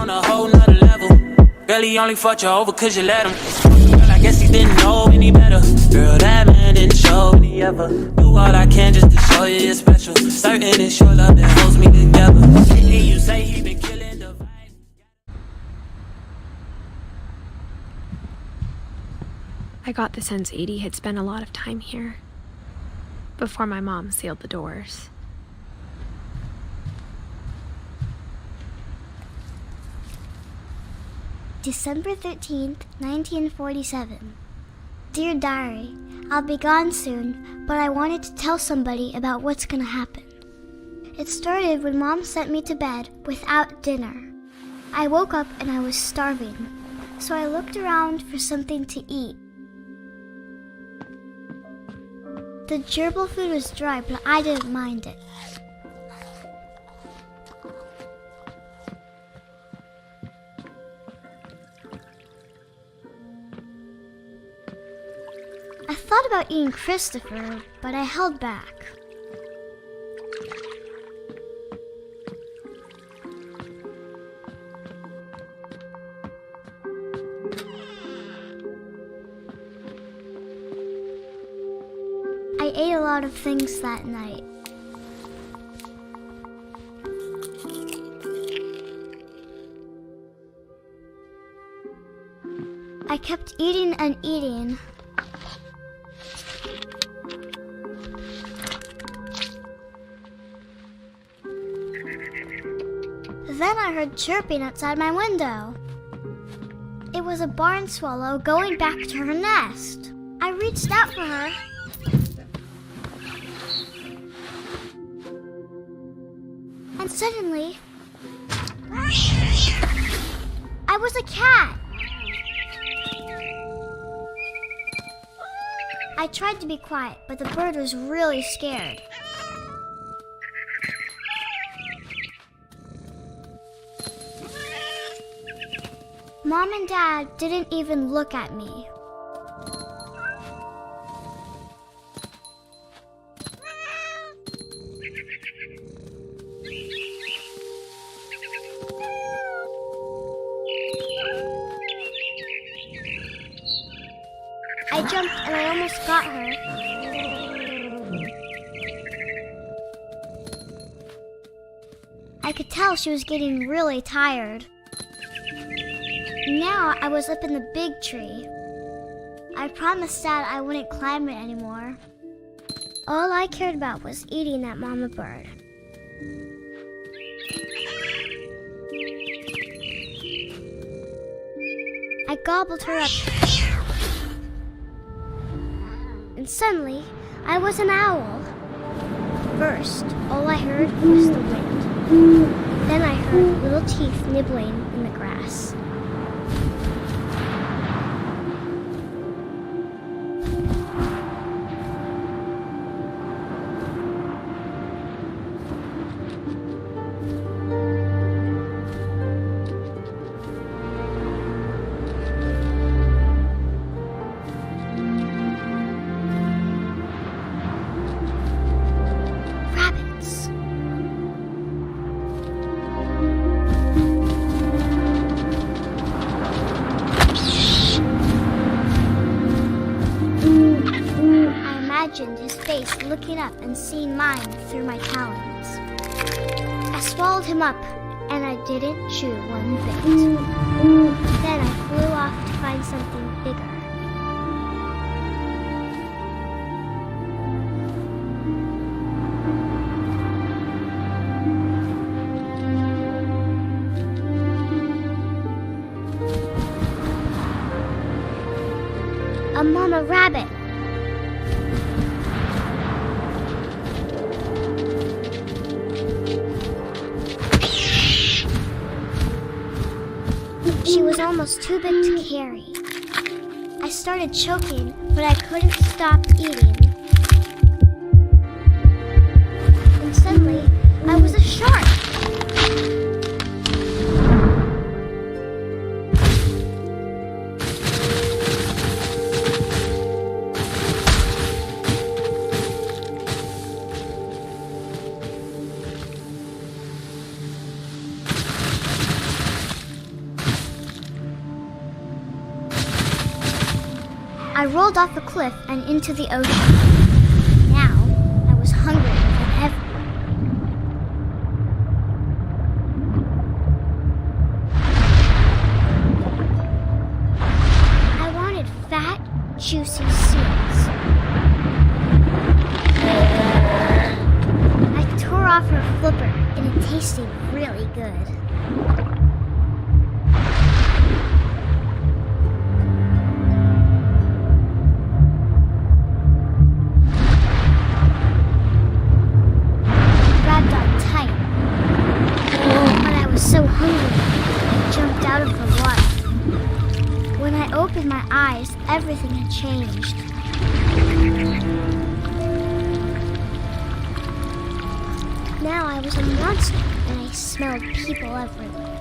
on a whole nother level. Girl, he only fucked you over cause you let him. Girl, I guess he didn't know any better. Girl, that man didn't show any ever. Do all I can just to show you you're special. Certain it's your love that holds me together. Hear you say he been killing the vibe. I got the sense Edie had spent a lot of time here before my mom sealed the doors. December 13th, 1947. Dear Diary, I'll be gone soon, but I wanted to tell somebody about what's gonna happen. It started when Mom sent me to bed without dinner. I woke up and I was starving, so I looked around for something to eat. The gerbil food was dry, but I didn't mind it. I thought about eating Christopher, but I held back. I ate a lot of things that night. I kept eating and eating. Then I heard chirping outside my window. It was a barn swallow going back to her nest. I reached out for her. And suddenly, I was a cat. I tried to be quiet, but the bird was really scared. Mom and Dad didn't even look at me. I jumped and I almost got her. I could tell she was getting really tired. Now I was up in the big tree. I promised Dad I wouldn't climb it anymore. All I cared about was eating that mama bird. I gobbled her up. And suddenly, I was an owl. First, all I heard was the wind. Then I heard little teeth nibbling in the grass. His face looking up and seeing mine through my talons. I swallowed him up and I didn't chew one bit. Then I flew off to find something bigger. A mama rabbit. She was almost too big to carry. I started choking, but I couldn't stop eating. And suddenly, I was a shark. I rolled off a cliff and into the ocean. Now, I was hungrier than ever. I wanted fat, juicy seals. I tore off her flipper, and it tasted really good. So hungry, I jumped out of the water. When I opened my eyes, everything had changed. Now I was a monster, and I smelled people everywhere.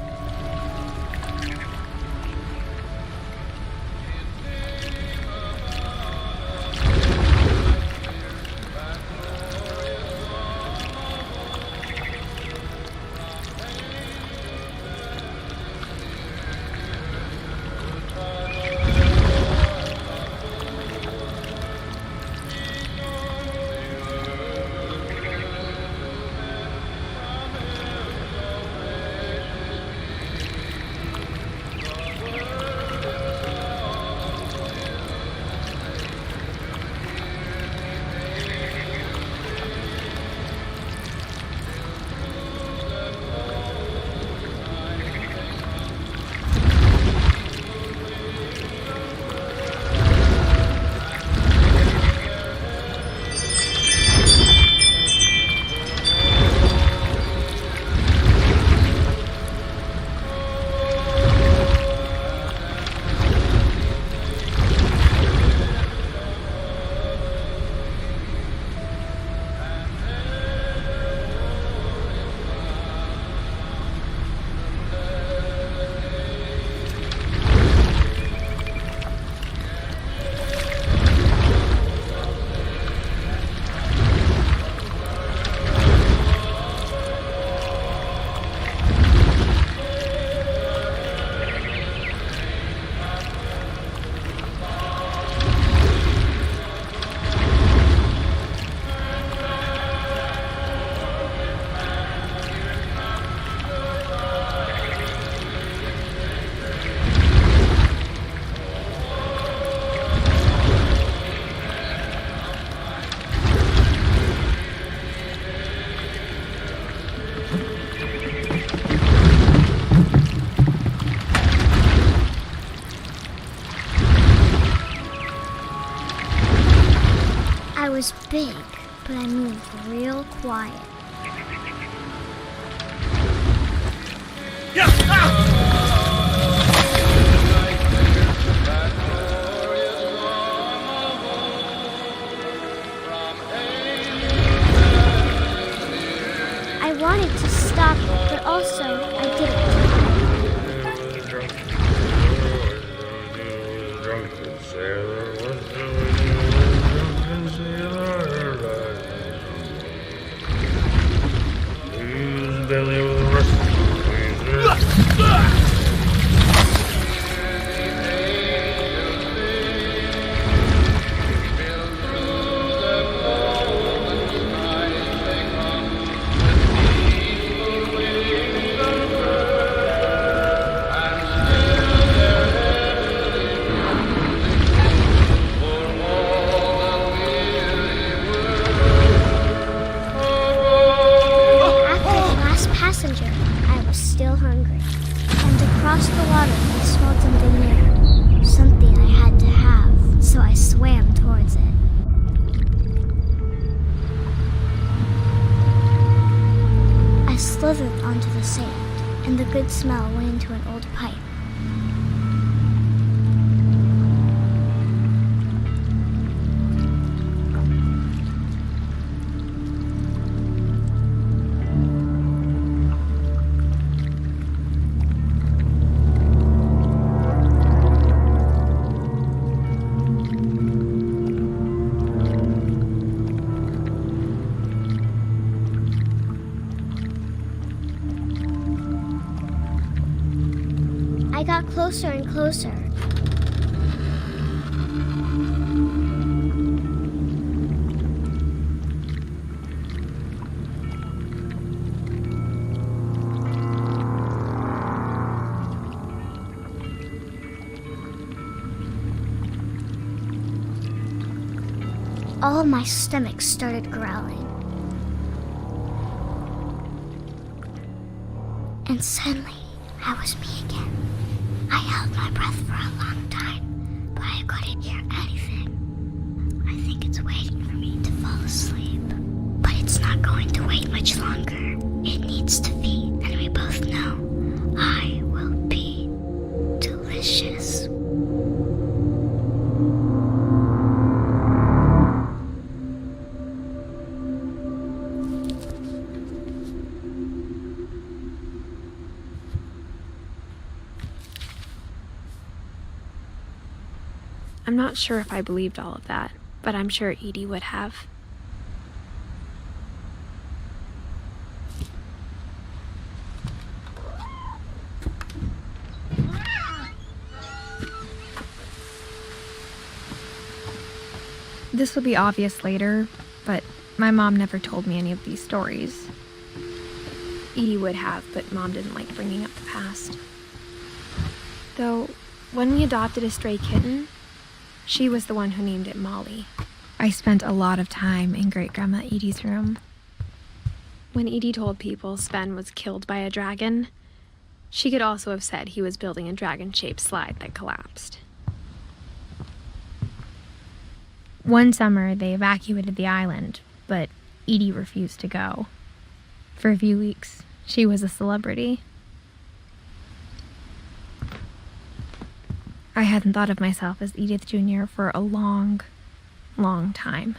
I was big, but I moved real quiet. I wanted to stop, but also I didn't. I was still hungry, and across the water I smelled something new, something I had to have, so I swam towards it. I slithered onto the sand, and the good smell went into an old pipe. I got closer and closer. all of my stomach started growling. And suddenly, I was me again. I held my breath for a long time, but I couldn't hear anything. I think it's waiting for me to fall asleep. But it's not going to wait much longer. It needs to feed, and we both know I will be delicious. I'm not sure if I believed all of that, but I'm sure Edie would have. This will be obvious later, but my mom never told me any of these stories. Edie would have, but Mom didn't like bringing up the past. Though, when we adopted a stray kitten, she was the one who named it Molly. I spent a lot of time in Great-Grandma Edie's room. When Edie told people Sven was killed by a dragon, she could also have said he was building a dragon-shaped slide that collapsed. One summer, they evacuated the island, but Edie refused to go. For a few weeks, she was a celebrity. I hadn't thought of myself as Edith Jr. for a long, long time.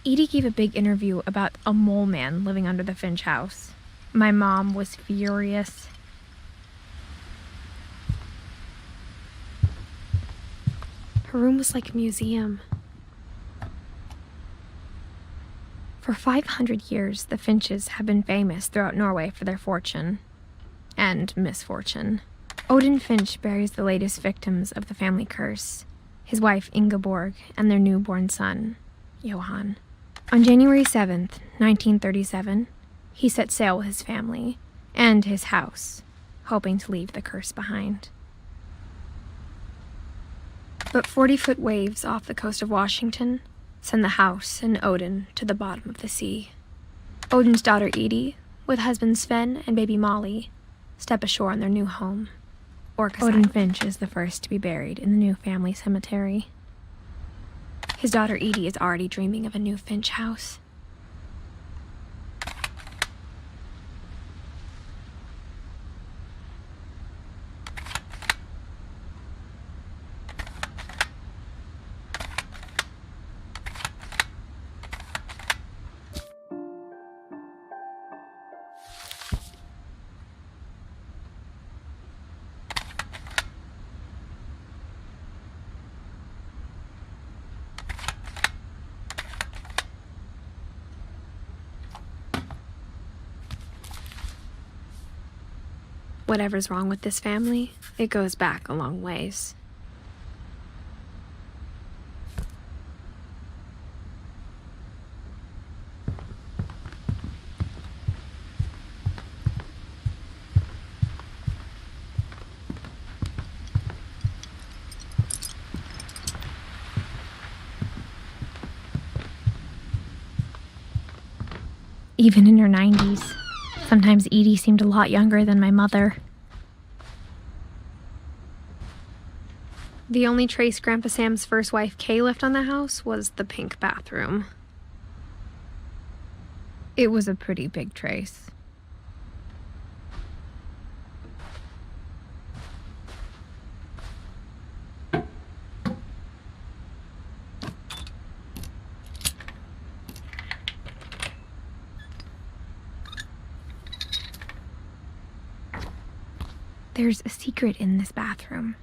Edie gave a big interview about a mole man living under the Finch house. My mom was furious. Her room was like a museum. For 500 years, the Finches have been famous throughout Norway for their fortune and misfortune. Odin Finch buries the latest victims of the family curse, his wife Ingeborg and their newborn son, Johan. On January 7th, 1937, he set sail with his family and his house, hoping to leave the curse behind. But 40-foot waves off the coast of Washington send the house and Odin to the bottom of the sea. Odin's daughter Edie, with husband Sven and baby Molly, step ashore on their new home. Odin Finch is the first to be buried in the new family cemetery. His daughter Edie is already dreaming of a new Finch house. Whatever's wrong with this family, it goes back a long ways. Even in her 90s. Sometimes Edie seemed a lot younger than my mother. The only trace Grandpa Sam's first wife, Kay, left on the house was the pink bathroom. It was a pretty big trace. There's a secret in this bathroom.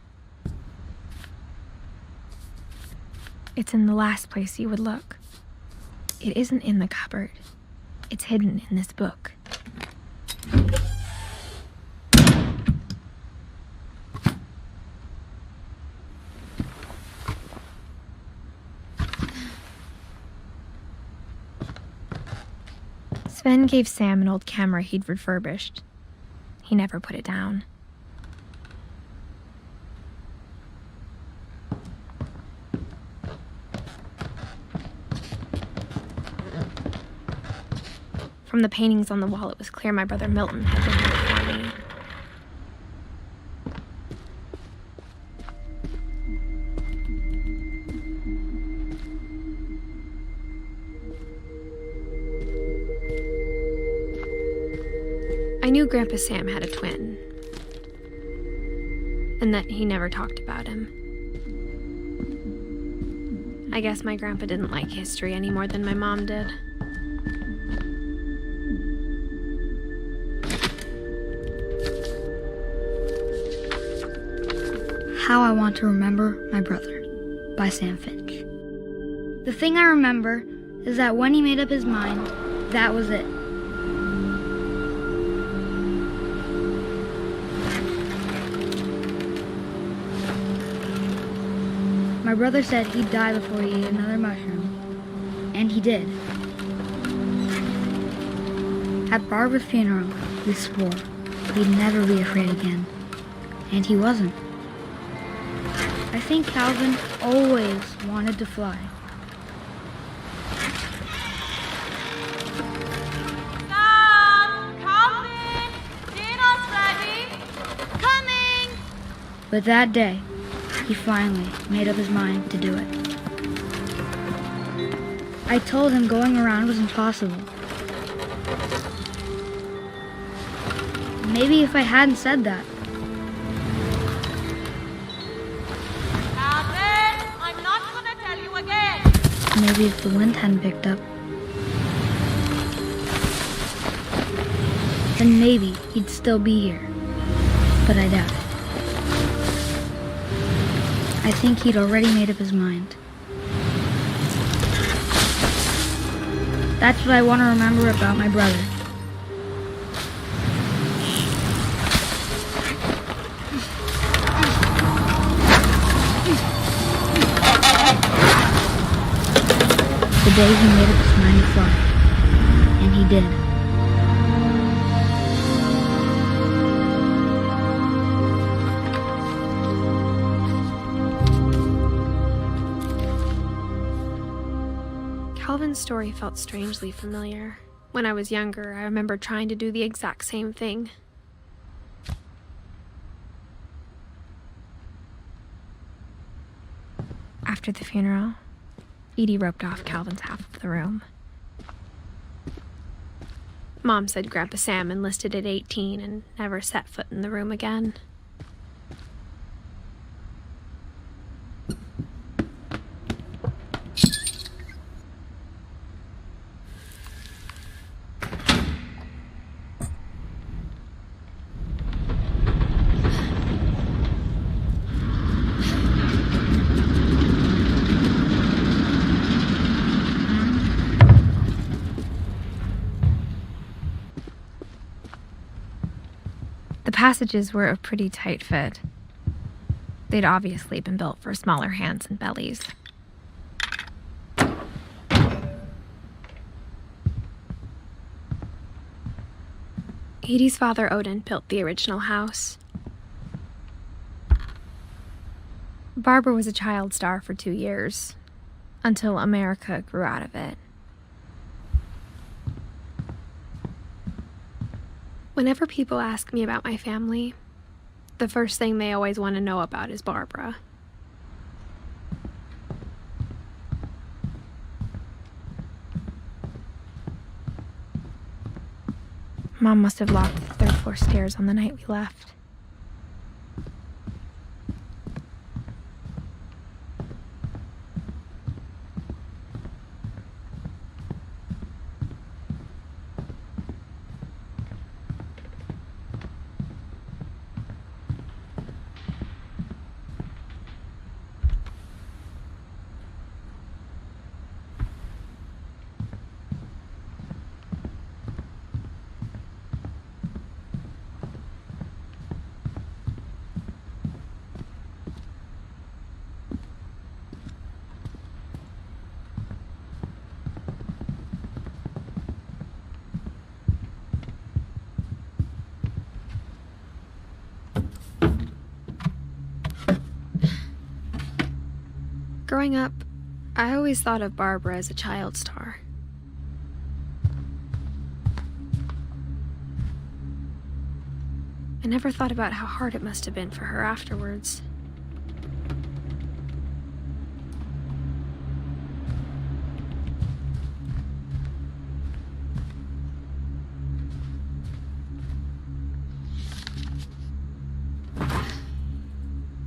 It's in the last place you would look. It isn't in the cupboard. It's hidden in this book. Sven gave Sam an old camera he'd refurbished. He never put it down. From the paintings on the wall, it was clear my brother Milton had been here before me. I knew Grandpa Sam had a twin, and that he never talked about him. I guess my grandpa didn't like history any more than my mom did. How I Want to Remember My Brother by Sam Finch. The thing I remember is that when he made up his mind, that was it. My brother said he'd die before he ate another mushroom, and he did. At Barbara's funeral, we swore we'd never be afraid again, and he wasn't. I think Calvin always wanted to fly. Sam! Calvin! Dinner's ready! Coming! But that day, he finally made up his mind to do it. I told him going around was impossible. Maybe if I hadn't said that, Calvin! I'm not gonna tell you again! maybe if the wind hadn't picked up, then maybe he'd still be here. But I doubt it. I think he'd already made up his mind. That's what I want to remember about my brother. The day he made up his mind to fly. And he did. Calvin's story felt strangely familiar. When I was younger, I remember trying to do the exact same thing. After the funeral, Edie roped off Calvin's half of the room. Mom said Grandpa Sam enlisted at 18 and never set foot in the room again. The passages were a pretty tight fit. They'd obviously been built for smaller hands and bellies. Edie's father, Odin, built the original house. Barbara was a child star for 2 years, until America grew out of it. Whenever people ask me about my family, the first thing they always want to know about is Barbara. Mom must have locked the third floor stairs on the night we left. Growing up, I always thought of Barbara as a child star. I never thought about how hard it must have been for her afterwards.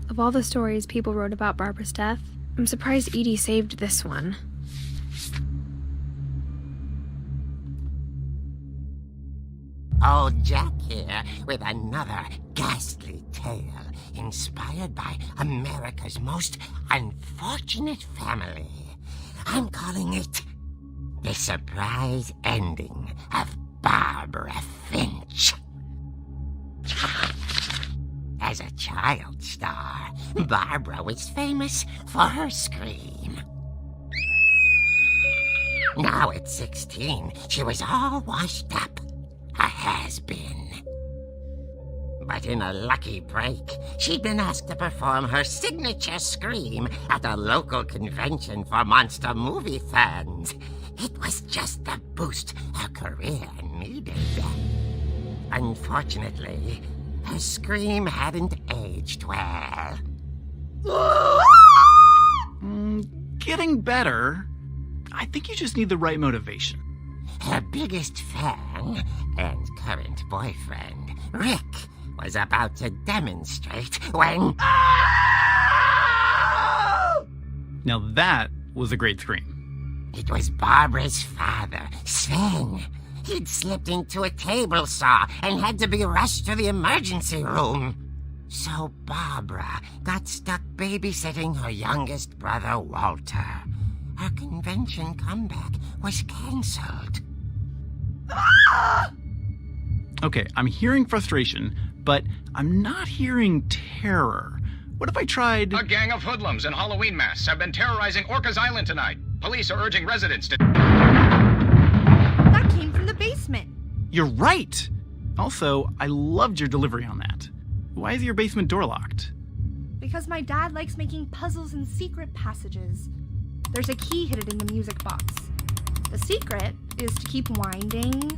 Of all the stories people wrote about Barbara's death, I'm surprised Edie saved this one. Old Jack here with another ghastly tale inspired by America's most unfortunate family. I'm calling it The Surprise Ending of Barbara Finch. As a child star, Barbara was famous for her scream. Now at 16, she was all washed up. A has-been. But in a lucky break, she'd been asked to perform her signature scream at a local convention for monster movie fans. It was just the boost her career needed. Unfortunately, her scream hadn't aged well. Getting better. I think you just need the right motivation. Her biggest fan and current boyfriend, Rick, was about to demonstrate when... Now that was a great scream. It was Barbara's father, Sven. He'd slipped into a table saw and had to be rushed to the emergency room. So Barbara got stuck babysitting her youngest brother, Walter. Her convention comeback was cancelled. Okay, I'm hearing frustration, but I'm not hearing terror. What if I tried... A gang of hoodlums in Halloween masks have been terrorizing Orcas Island tonight. Police are urging residents to... That came from the basement. You're right! Also, I loved your delivery on that. Why is your basement door locked? Because my dad likes making puzzles and secret passages. There's a key hidden in the music box. The secret is to keep winding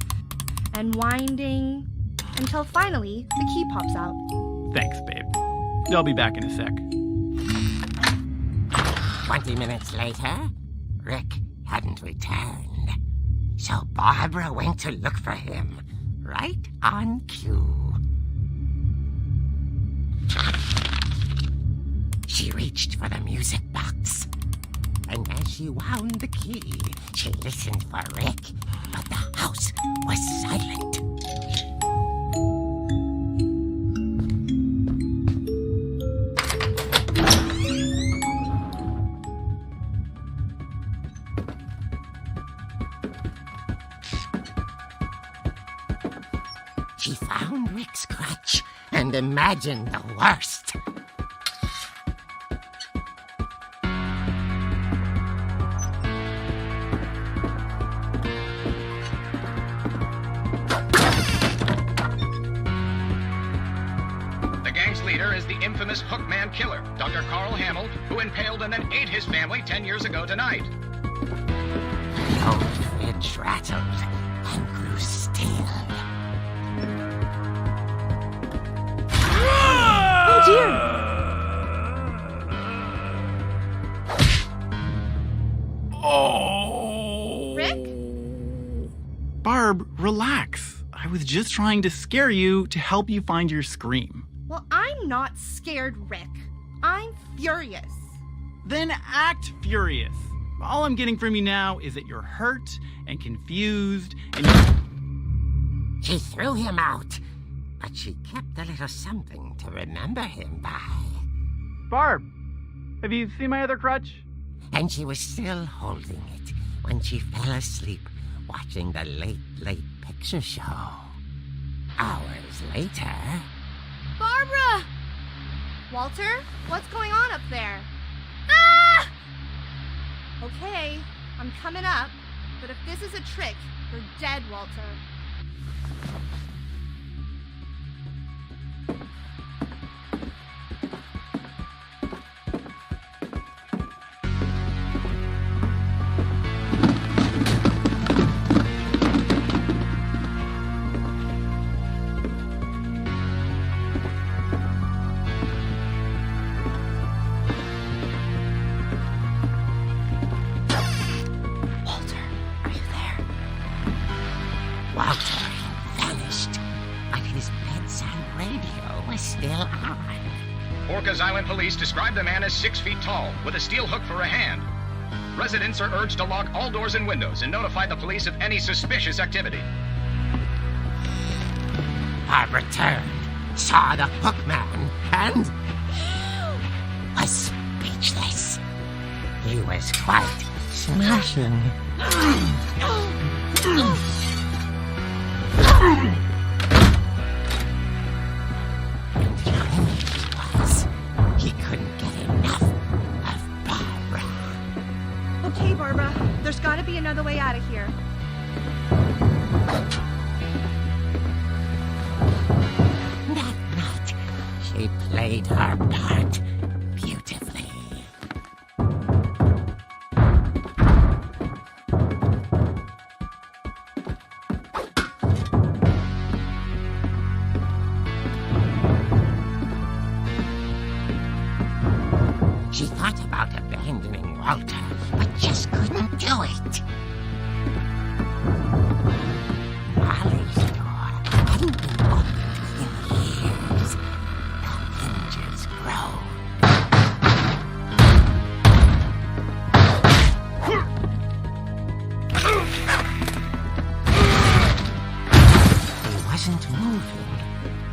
and winding until finally the key pops out. Thanks, babe. I'll be back in a sec. 20 minutes later, Rick hadn't returned. So Barbara went to look for him, right on cue. She reached for the music box. And as she wound the key, she listened for Rick, but the house was silent. She found Rick's crutch and imagined the worst. Is the infamous Hookman killer, Dr. Carl Hamill, who impaled and then ate his family 10 years ago tonight. The old fridge rattled and grew still. Oh dear! Oh! Rick? Barb, relax. I was just trying to scare you to help you find your scream. Well, I'm not scared, Rick. I'm furious. Then act furious. All I'm getting from you now is that you're hurt and confused and... She threw him out, but she kept a little something to remember him by. Barb, have you seen my other crutch? And she was still holding it when she fell asleep watching the late picture show. Hours later... Barbara! Walter, what's going on up there? Ah! Okay, I'm coming up, but if this is a trick, you're dead, Walter. bedside radio was still on. Orcas Island police describe the man as 6 feet tall, with a steel hook for a hand. Residents are urged to lock all doors and windows and notify the police of any suspicious activity. Barbara turned, saw the hook man, and was speechless. He was quite smashing. And the image was, he couldn't get enough of Barbara. Okay, Barbara, there's gotta be another way out of here. That night, she played her part beautifully. She thought about abandoning Walter, but just couldn't do it. Molly's door hadn't been opened in years. The hinges groaned. He wasn't moving,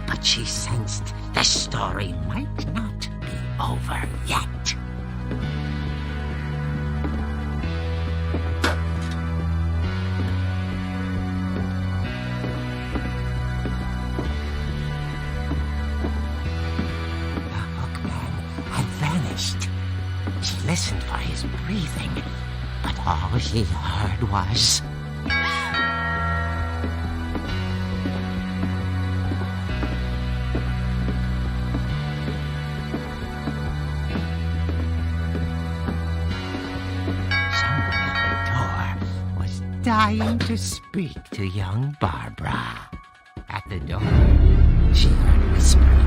but she sensed the story might not be over yet. She listened for his breathing, but all she heard was... Someone at the door was dying to speak to young Barbara. At the door, she heard whispering.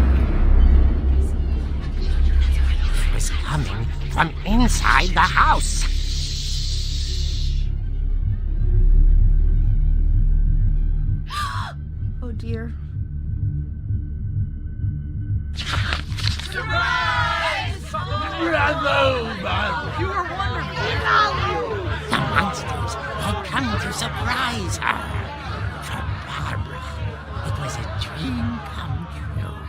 Was coming from inside the house. Oh dear. The monsters had come to surprise her. For Barbara, it was a dream come true.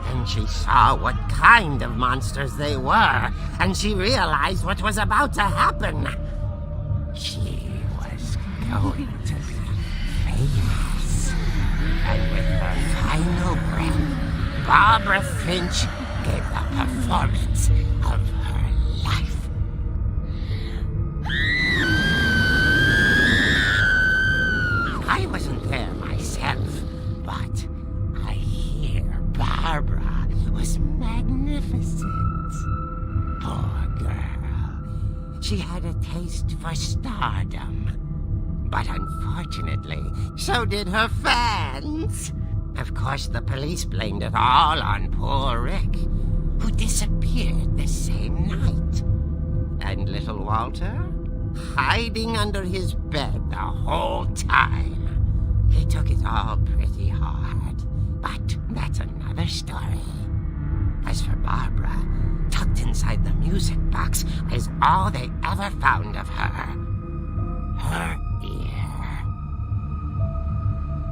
Then she saw what kind of monsters they were, and she realized what was about to happen. She was going to be famous. And with her final breath, Barbara Finch gave the performance of her life. I wasn't there myself, but I hear Barbara was magnificent. Poor girl. She had a taste for stardom. But unfortunately, so did her fans. Of course, the police blamed it all on poor Rick, who disappeared the same night. And little Walter, hiding under his bed the whole time. He took it all pretty hard, but that's another story. As for Barbara, tucked inside the music box is all they ever found of her. Her ear.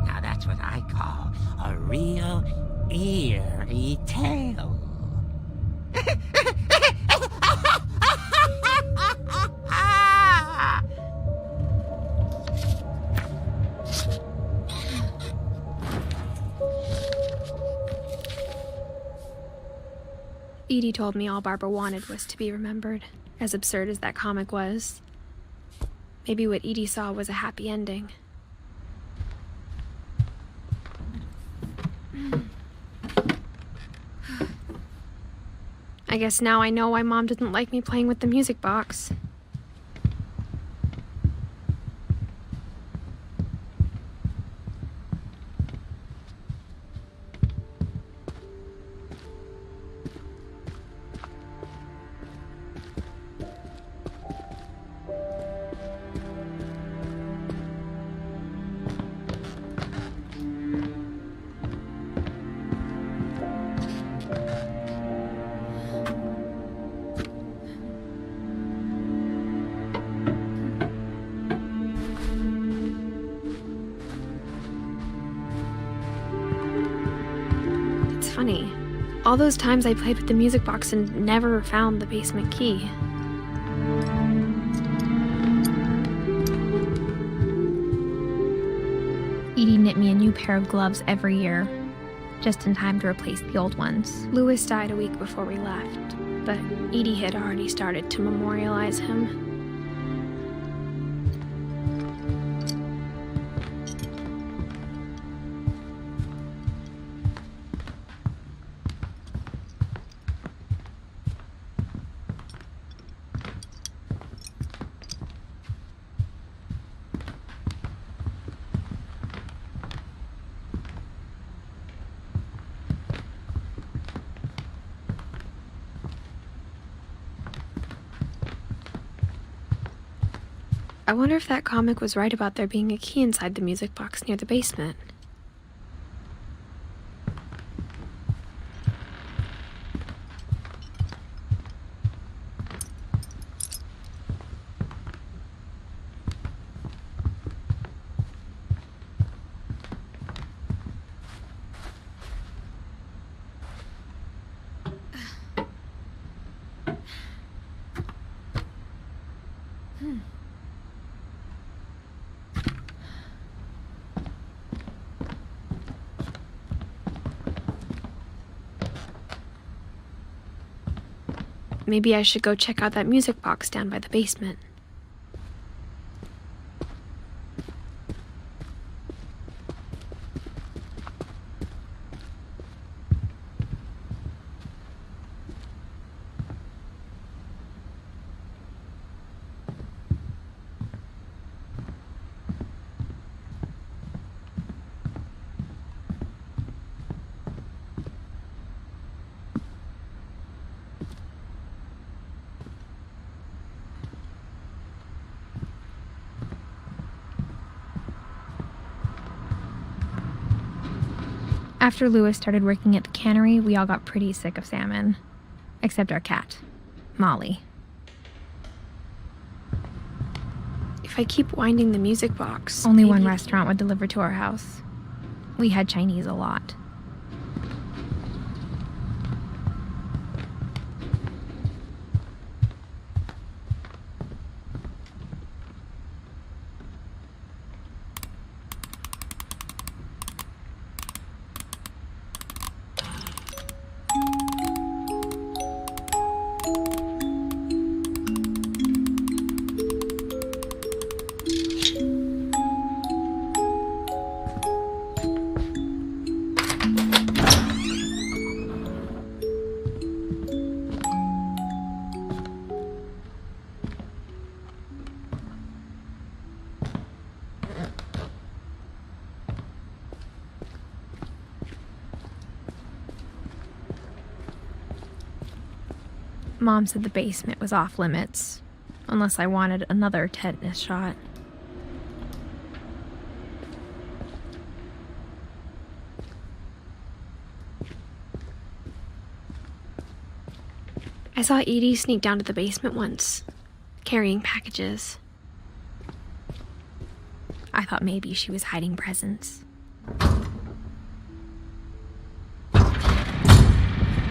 Now that's what I call a real eerie tale. Edie told me all Barbara wanted was to be remembered, as absurd as that comic was. Maybe what Edie saw was a happy ending. I guess now I know why Mom didn't like me playing with the music box. funny. All those times I played with the music box and never found the basement key. Edie knit me a new pair of gloves every year, just in time to replace the old ones. Louis died a week before we left, but Edie had already started to memorialize him. I wonder if that comic was right about there being a key inside the music box near the basement. Maybe I should go check out that music box down by the basement. After Louis started working at the cannery, we all got pretty sick of salmon. Except our cat, Molly. If I keep winding the music box... Only one restaurant would deliver to our house. We had Chinese a lot. Mom said the basement was off limits, unless I wanted another tetanus shot. I saw Edie sneak down to the basement once, carrying packages. I thought maybe she was hiding presents.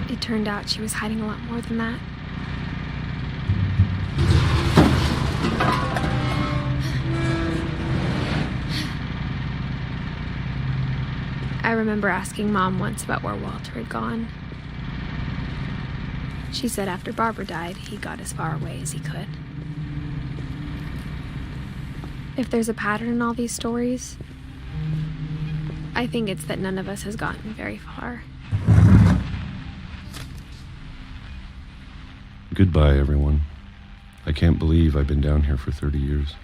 It turned out she was hiding a lot more than that. I remember asking Mom once about where Walter had gone. She said after Barbara died, he got as far away as he could. If there's a pattern in all these stories, I think it's that none of us has gotten very far. Goodbye, everyone. I can't believe I've been down here for 30 years.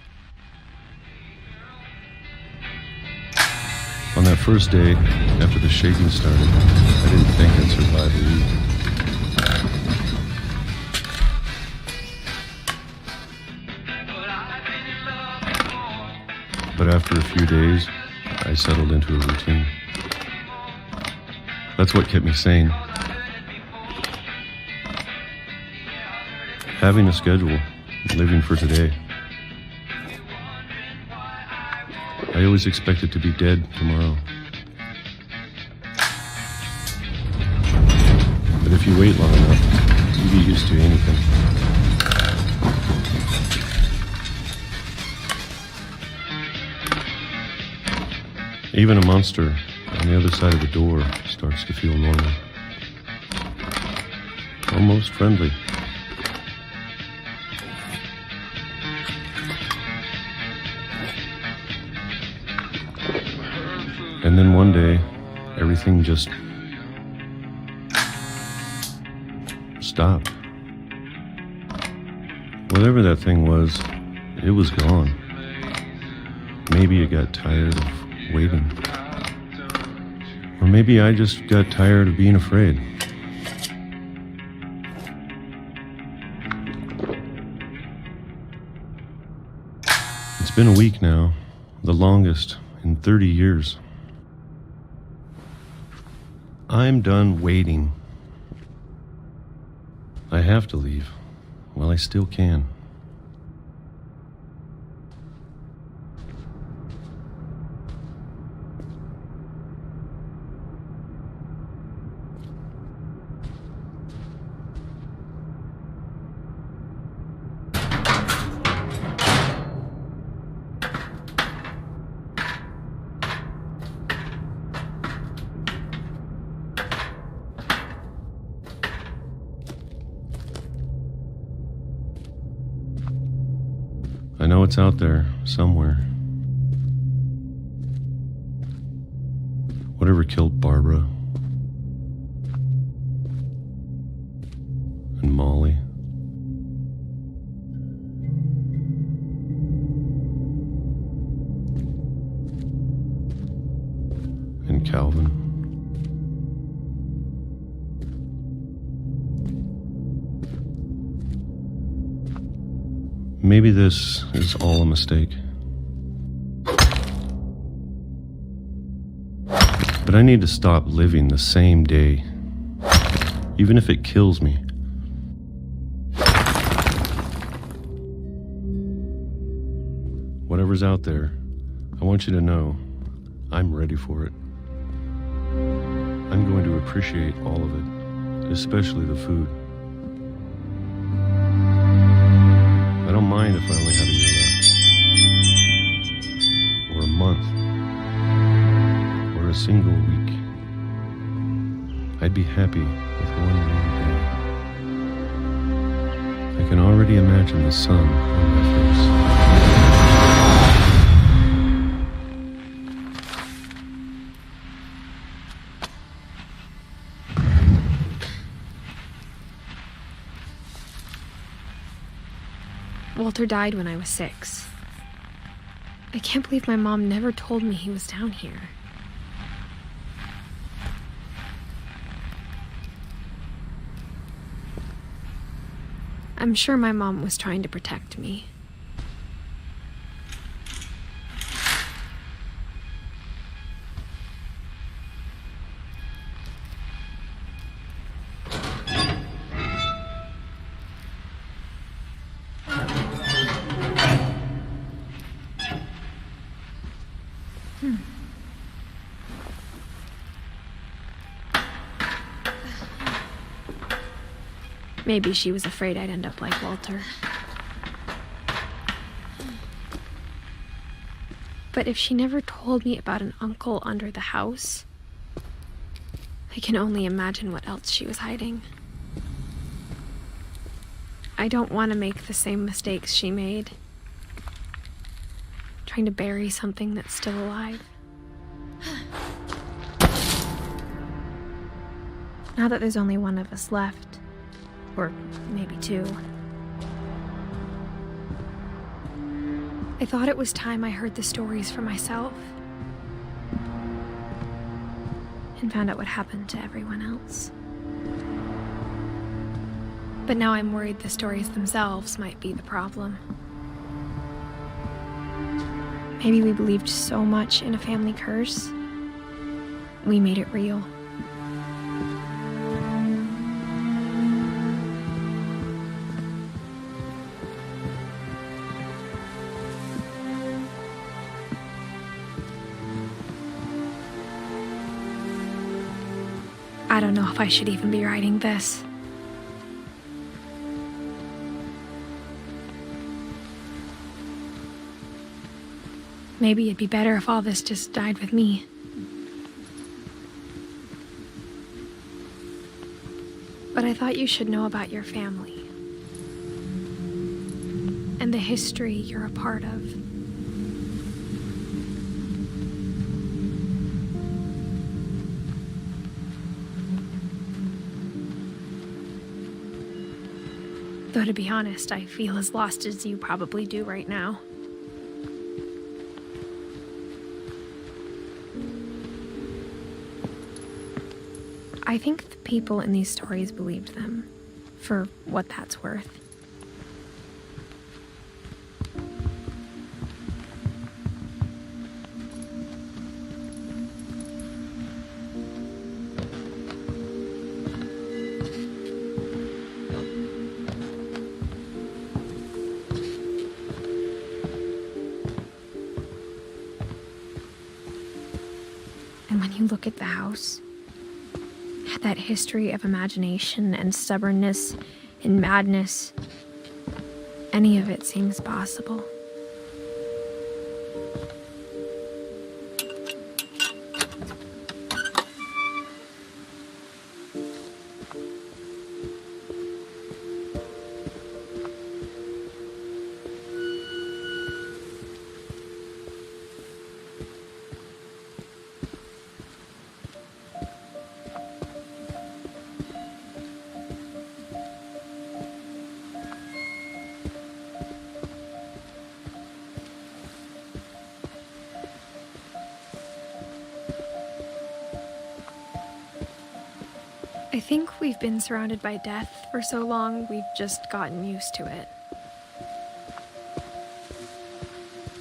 On that first day, after the shaking started, I didn't think I'd survive a week. But after a few days, I settled into a routine. That's what kept me sane. Having a schedule, living for today. I always expected to be dead tomorrow. If you wait long enough, you get used to anything. Even a monster on the other side of the door starts to feel normal. Almost friendly. And then one day, everything just stopped. Whatever that thing was, it was gone. Maybe it got tired of waiting. Or maybe I just got tired of being afraid. It's been a week now, the longest in 30 years. I'm done waiting. I have to leave while I still can. I know it's out there, somewhere. Whatever killed Barbara and Molly. And Calvin. Maybe this is all a mistake. But I need to stop living the same day, even if it kills me. Whatever's out there, I want you to know I'm ready for it. I'm going to appreciate all of it, especially the food. I don't mind if I only have a year left, or a month, or a single week. I'd be happy with one more day. I can already imagine the sun on my face. Walter died when I was 6. I can't believe my mom never told me he was down here. I'm sure my mom was trying to protect me. Maybe she was afraid I'd end up like Walter. But if she never told me about an uncle under the house, I can only imagine what else she was hiding. I don't want to make the same mistakes she made, trying to bury something that's still alive. Now that there's only one of us left, or maybe 2. I thought it was time I heard the stories for myself and found out what happened to everyone else. But now I'm worried the stories themselves might be the problem. Maybe we believed so much in a family curse, we made it real. I don't know if I should even be writing this. Maybe it'd be better if all this just died with me. But I thought you should know about your family. And the history you're a part of. Though to be honest, I feel as lost as you probably do right now. I think the people in these stories believed them, for what that's worth. And when you look at the house, that history of imagination and stubbornness and madness, any of it seems possible. I think we've been surrounded by death for so long, we've just gotten used to it.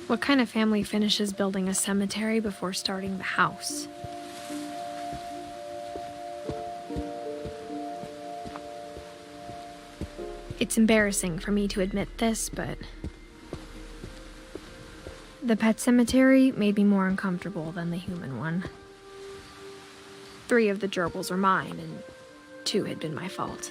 What kind of family finishes building a cemetery before starting the house? It's embarrassing for me to admit this, but the pet cemetery made me more uncomfortable than the human one. 3 of the gerbils were mine, and 2 had been my fault.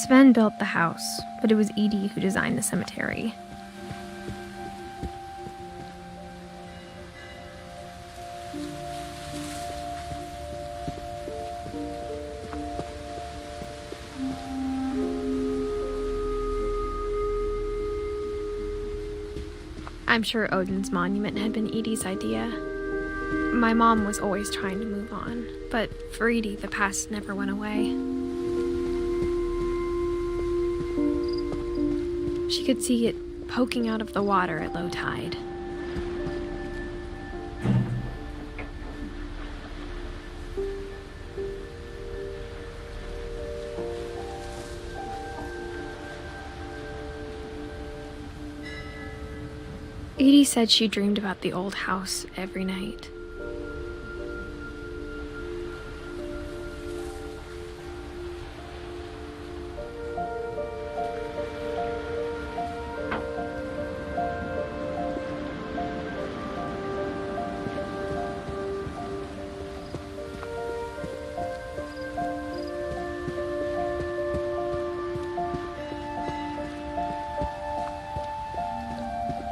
Sven built the house, but it was Edith who designed the cemetery. I'm sure Odin's monument had been Edie's idea. My mom was always trying to move on, but for Edie, the past never went away. She could see it poking out of the water at low tide. Edie said she dreamed about the old house every night.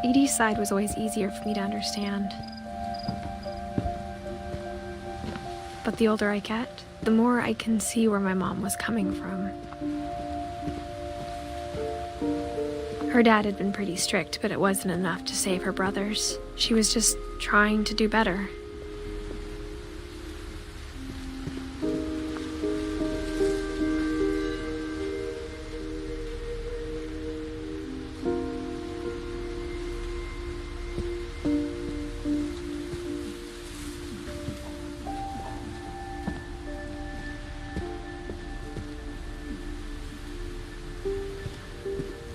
Edie's side was always easier for me to understand. But the older I get, the more I can see where my mom was coming from. Her dad had been pretty strict, but it wasn't enough to save her brothers. She was just trying to do better.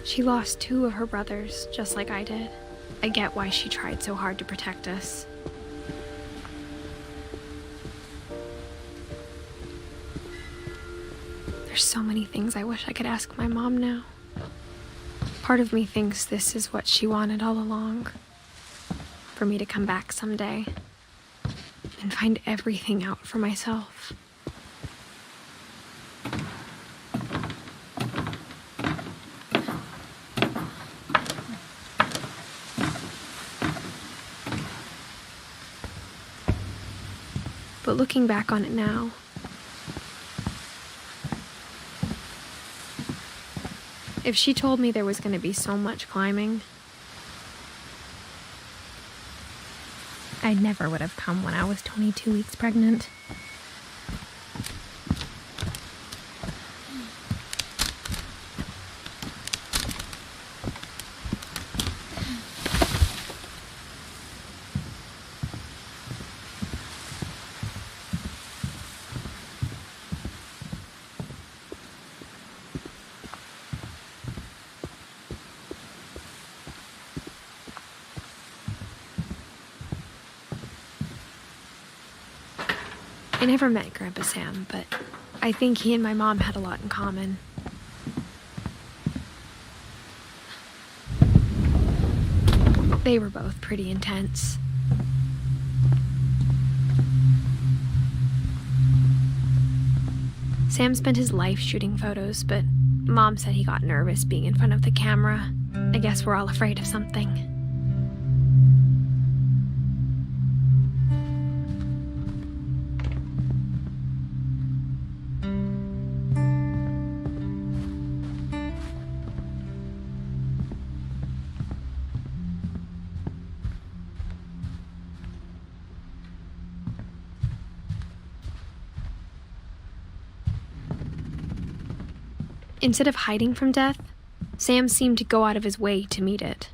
She lost 2 of her brothers, just like I did. I get why she tried so hard to protect us. There's so many things I wish I could ask my mom now. Part of me thinks this is what she wanted all along. for me to come back someday and find everything out for myself. But looking back on it now, if she told me there was going to be so much climbing, I never would have come when I was 22 weeks pregnant. I never met Grandpa Sam, but I think he and my mom had a lot in common. They were both pretty intense. Sam spent his life shooting photos, but Mom said he got nervous being in front of the camera. I guess we're all afraid of something. Instead of hiding from death, Sam seemed to go out of his way to meet it.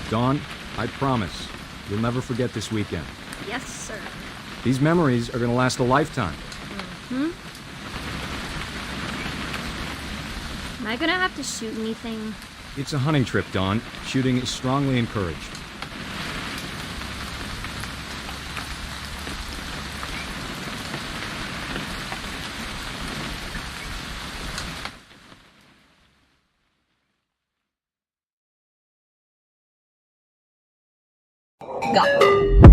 Dawn, I promise, you'll never forget this weekend. Yes, sir. These memories are gonna last a lifetime. Am I gonna have to shoot anything? It's a hunting trip, Dawn. Shooting is strongly encouraged. Go.